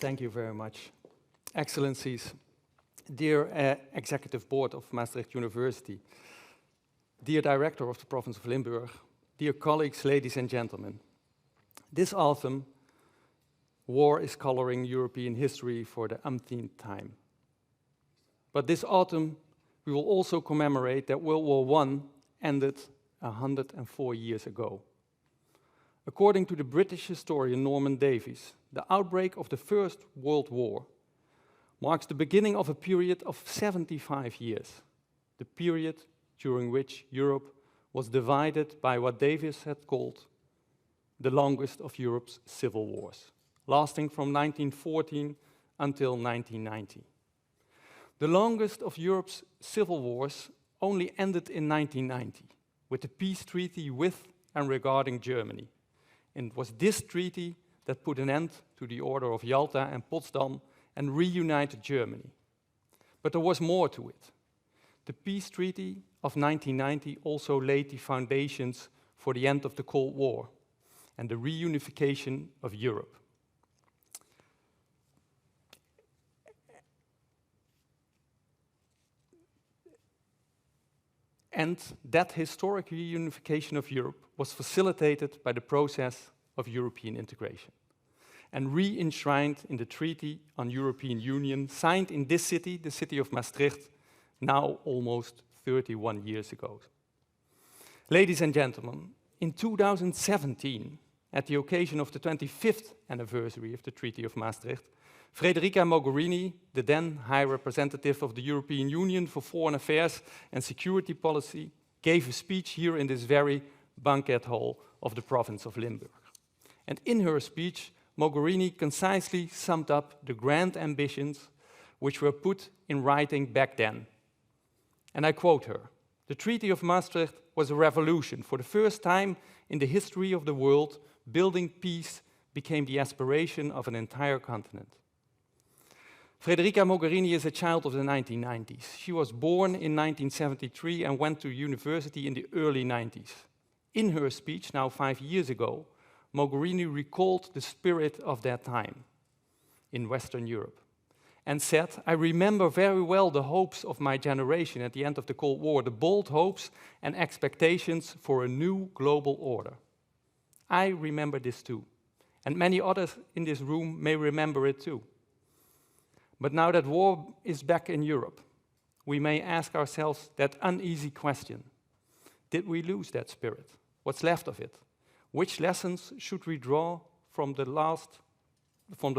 Thank you very much. Excellencies, dear Executive Board of Maastricht University, dear Director of the Province of Limburg, dear colleagues, ladies and gentlemen. This autumn, war is coloring European history for the umpteenth time. But this autumn, we will also commemorate that World War I ended 104 years ago. According to the British historian Norman Davies, the outbreak of the First World War marks the beginning of a period of 75 years, the period during which Europe was divided by what Davies had called the longest of Europe's civil wars, lasting from 1914 until 1990. The longest of Europe's civil wars only ended in 1990 with the peace treaty with and regarding Germany. And it was this treaty that put an end to the Order of Yalta and Potsdam and reunited Germany. But there was more to it. The peace treaty of 1990 also laid the foundations for the end of the Cold War and the reunification of Europe. And that historic reunification of Europe was facilitated by the process of European integration and re-enshrined in the Treaty on European Union, signed in this city, the city of Maastricht, now almost 31 years ago. Ladies and gentlemen, in 2017, at the occasion of the 25th anniversary of the Treaty of Maastricht, Federica Mogherini, the then High Representative of the European Union for Foreign Affairs and Security Policy, gave a speech here in this very banquet hall of the province of Limburg. And in her speech, Mogherini concisely summed up the grand ambitions which were put in writing back then. And I quote her, "The Treaty of Maastricht was a revolution. For the first time in the history of the world, building peace became the aspiration of an entire continent." Federica Mogherini is a child of the 1990s. She was born in 1973 and went to university in the early 90s. In her speech, now 5 years ago, Mogherini recalled the spirit of that time in Western Europe and said, "I remember very well the hopes of my generation at the end of the Cold War, the bold hopes and expectations for a new global order. I remember this too, and many others in this room may remember it too. But now that war is back in Europe, we may ask ourselves that uneasy question. Did we lose that spirit? What's left of it? Which lessons should we draw from the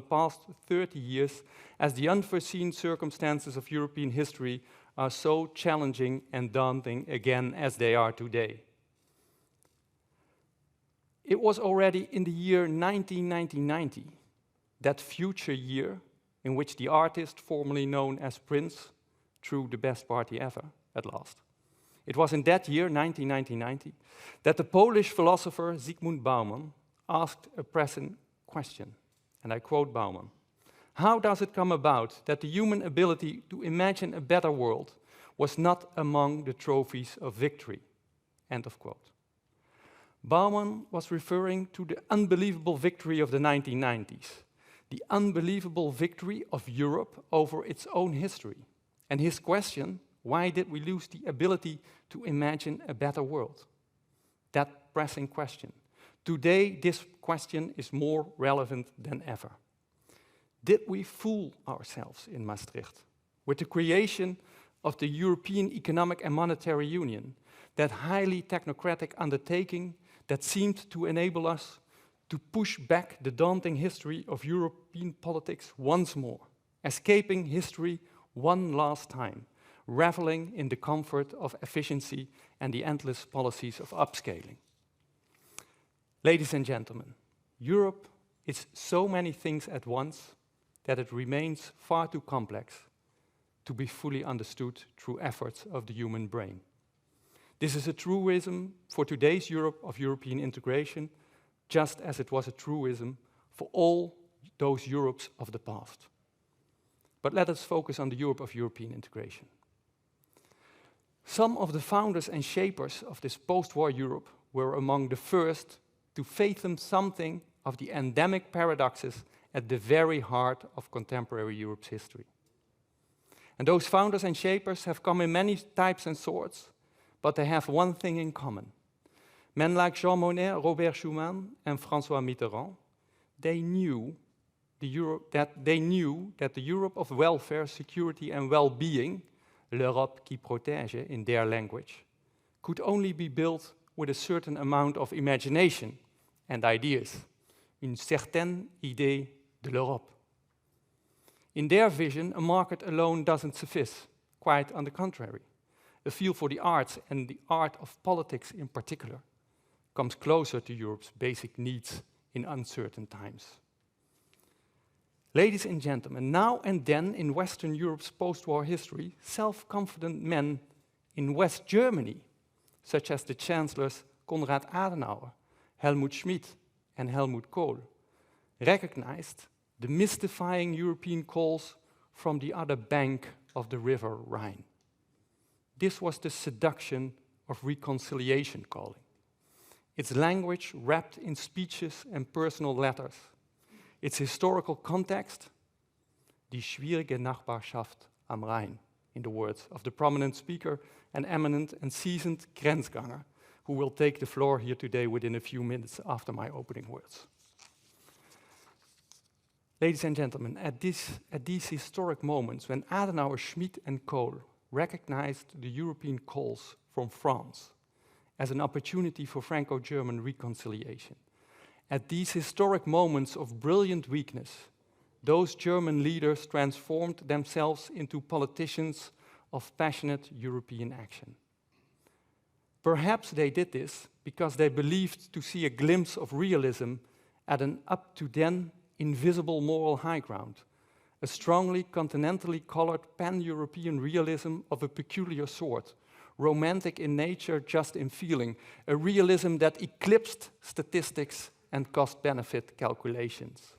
past 30 years, as the unforeseen circumstances of European history are so challenging and daunting again as they are today?" It was already in the year 1990, that future year in which the artist formerly known as Prince threw the best party ever at last. It was in that year, 1990, that the Polish philosopher Zygmunt Bauman asked a pressing question. And I quote Bauman, "How does it come about that the human ability to imagine a better world was not among the trophies of victory?" End of quote. Bauman was referring to the unbelievable victory of the 1990s, the unbelievable victory of Europe over its own history. And his question, why did we lose the ability to imagine a better world? That pressing question. Today, this question is more relevant than ever. Did we fool ourselves in Maastricht with the creation of the European Economic and Monetary Union, that highly technocratic undertaking that seemed to enable us to push back the daunting history of European politics once more, escaping history one last time, reveling in the comfort of efficiency and the endless policies of upscaling? Ladies and gentlemen, Europe is so many things at once that it remains far too complex to be fully understood through efforts of the human brain. This is a truism for today's Europe of European integration, just as it was a truism for all those Europes of the past. But let us focus on the Europe of European integration. Some of the founders and shapers of this post-war Europe were among the first to fathom something of the endemic paradoxes at the very heart of contemporary Europe's history. And those founders and shapers have come in many types and sorts, but they have one thing in common. Men like Jean Monnet, Robert Schuman, and François Mitterrand, they knew that the Europe of welfare, security, and well-being, l'Europe qui protège in their language, could only be built with a certain amount of imagination and ideas, une certaine idée de l'Europe. In their vision, a market alone doesn't suffice, quite on the contrary. A feel for the arts, and the art of politics in particular, comes closer to Europe's basic needs in uncertain times. Ladies and gentlemen, now and then in Western Europe's post-war history, self-confident men in West Germany, such as the chancellors Konrad Adenauer, Helmut Schmidt, and Helmut Kohl, recognized the mystifying European calls from the other bank of the river Rhine. This was the seduction of reconciliation calling. Its language wrapped in speeches and personal letters. Its historical context, die schwierige Nachbarschaft am Rhein, in the words of the prominent speaker and eminent and seasoned grensganger, who will take the floor here today within a few minutes after my opening words. Ladies and gentlemen, at these historic moments, when Adenauer, Schmidt, and Kohl recognized the European calls from France as an opportunity for Franco-German reconciliation, at these historic moments of brilliant weakness, those German leaders transformed themselves into politicians of passionate European action. Perhaps they did this because they believed to see a glimpse of realism at an up-to-then invisible moral high ground, a strongly continentally colored pan-European realism of a peculiar sort, romantic in nature, just in feeling, a realism that eclipsed statistics and cost-benefit calculations.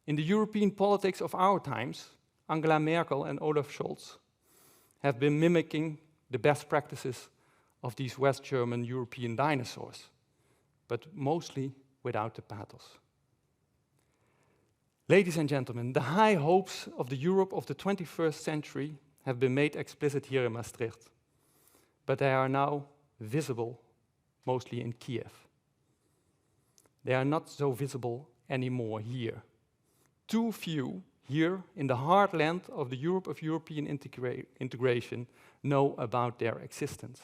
In the European politics of our times, Angela Merkel and Olaf Scholz have been mimicking the best practices of these West German European dinosaurs, but mostly without the pathos. Ladies and gentlemen, the high hopes of the Europe of the 21st century have been made explicit here in Maastricht, but they are now visible mostly in Kiev. They are not so visible anymore here. Too few here in the heartland of the Europe of European integration know about their existence.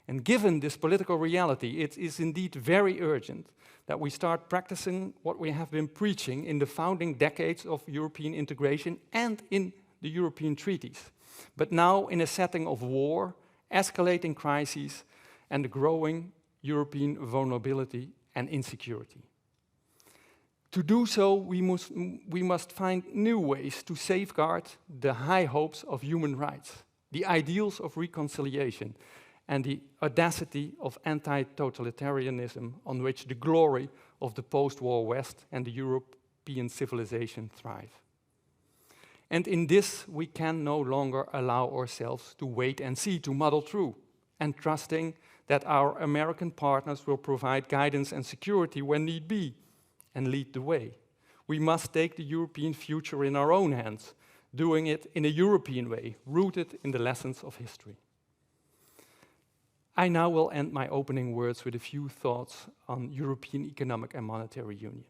And given this political reality, it is indeed very urgent that we start practicing what we have been preaching in the founding decades of European integration and in the European treaties, but now in a setting of war, escalating crises, and the growing European vulnerability and insecurity. To do so, we must find new ways to safeguard the high hopes of human rights, the ideals of reconciliation, and the audacity of anti-totalitarianism on which the glory of the post-war West and the European civilization thrive. And in this, we can no longer allow ourselves to wait and see, to muddle through, and trusting that our American partners will provide guidance and security when need be, and lead the way. We must take the European future in our own hands, doing it in a European way, rooted in the lessons of history. I now will end my opening words with a few thoughts on European Economic and Monetary Union,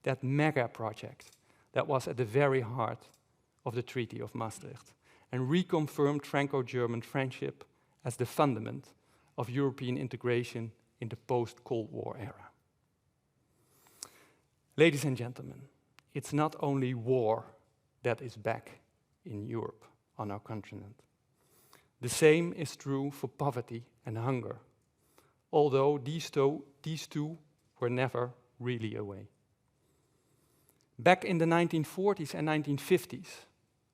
that mega project that was at the very heart of the Treaty of Maastricht and reconfirmed Franco-German friendship as the fundament of European integration in the post-Cold War era. Ladies and gentlemen, it's not only war that is back in Europe, on our continent. The same is true for poverty and hunger, although these two were never really away. Back in the 1940s and 1950s,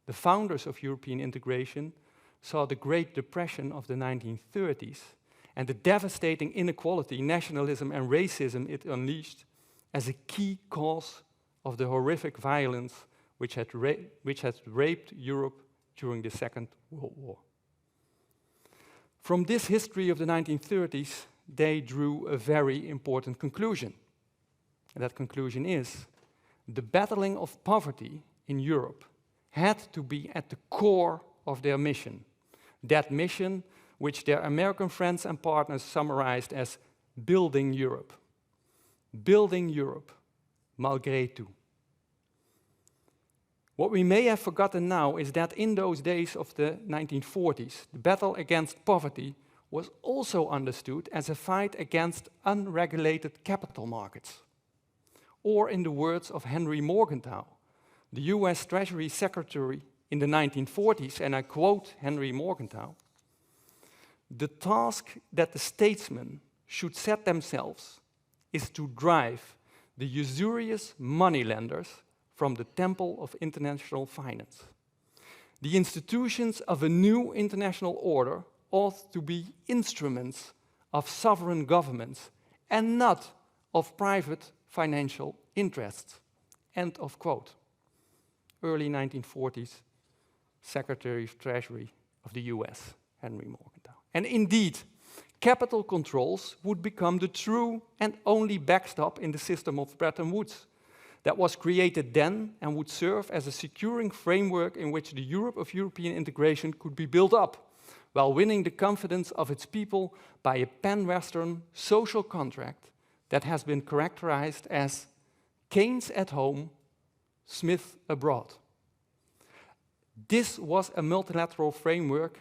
the founders of European integration saw the Great Depression of the 1930s and the devastating inequality, nationalism, and racism it unleashed as a key cause of the horrific violence which had raped Europe during the Second World War. From this history of the 1930s, they drew a very important conclusion. And that conclusion is the battling of poverty in Europe had to be at the core of their mission. That mission which their American friends and partners summarized as building Europe. Building Europe, malgré tout. What we may have forgotten now is that in those days of the 1940s, the battle against poverty was also understood as a fight against unregulated capital markets. Or in the words of Henry Morgenthau, the US Treasury Secretary in the 1940s, and I quote Henry Morgenthau, "The task that the statesmen should set themselves is to drive the usurious moneylenders from the temple of international finance. The institutions of a new international order ought to be instruments of sovereign governments and not of private financial interests." End of quote. Early 1940s, Secretary of Treasury of the US, Henry Morgenthau. And indeed, capital controls would become the true and only backstop in the system of Bretton Woods that was created then and would serve as a securing framework in which the Europe of European integration could be built up, while winning the confidence of its people by a pan-Western social contract that has been characterized as Keynes at home, Smith abroad. This was a multilateral framework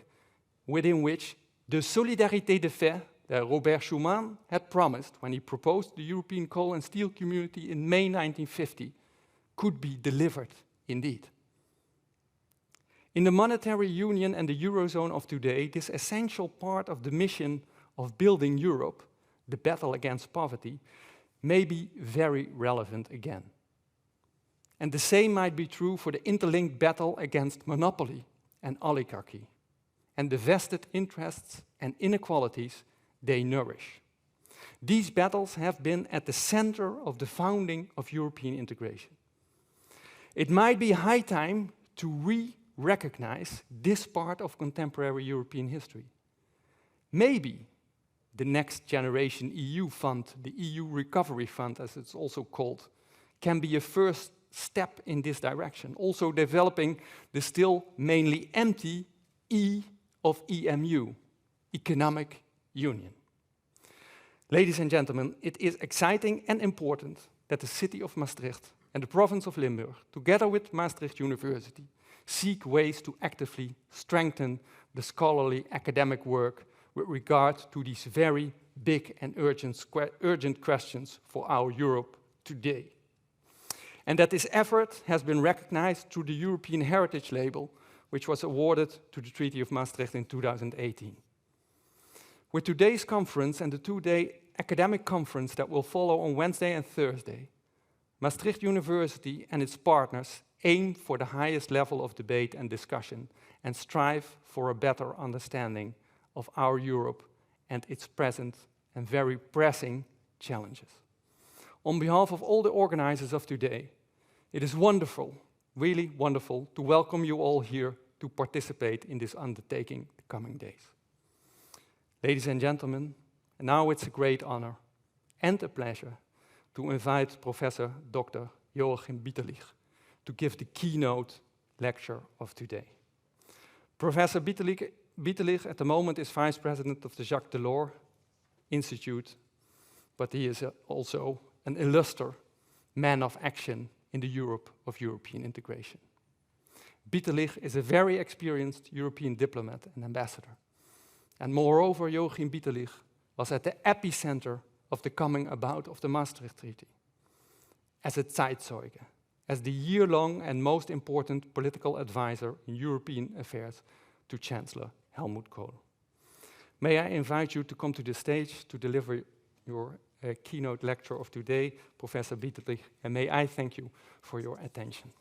within which the solidarité de fait that Robert Schuman had promised when he proposed the European Coal and Steel Community in May 1950 could be delivered indeed. In the monetary union and the Eurozone of today, this essential part of the mission of building Europe, the battle against poverty, may be very relevant again. And the same might be true for the interlinked battle against monopoly and oligarchy, and the vested interests and inequalities they nourish. These battles have been at the center of the founding of European integration. It might be high time to re-recognize this part of contemporary European history. Maybe the Next Generation EU Fund, the EU Recovery Fund as it's also called, can be a first step in this direction, also developing the still mainly empty E of EMU, Economic Union. Ladies and gentlemen, it is exciting and important that the city of Maastricht and the province of Limburg, together with Maastricht University, seek ways to actively strengthen the scholarly academic work with regard to these very big and urgent questions for our Europe today. And that this effort has been recognized through the European Heritage Label, which was awarded to the Treaty of Maastricht in 2018. With today's conference and the two-day academic conference that will follow on Wednesday and Thursday, Maastricht University and its partners aim for the highest level of debate and discussion and strive for a better understanding of our Europe and its present and very pressing challenges. On behalf of all the organizers of today, it is wonderful, really wonderful, to welcome you all here to participate in this undertaking the coming days. Ladies and gentlemen, now it's a great honor and a pleasure to invite Professor Dr. Joachim Bieterlich to give the keynote lecture of today. Professor Bieterlich at the moment is Vice President of the Jacques Delors Institute, but he is also an illustrious man of action in the Europe of European integration. Bieterlich is a very experienced European diplomat and ambassador. And moreover, Joachim Bieterlich was at the epicenter of the coming about of the Maastricht Treaty, as a Zeitzeuge, as the year-long and most important political advisor in European affairs to Chancellor Helmut Kohl. May I invite you to come to the stage to deliver your keynote lecture of today, Professor Bieterlich, and may I thank you for your attention.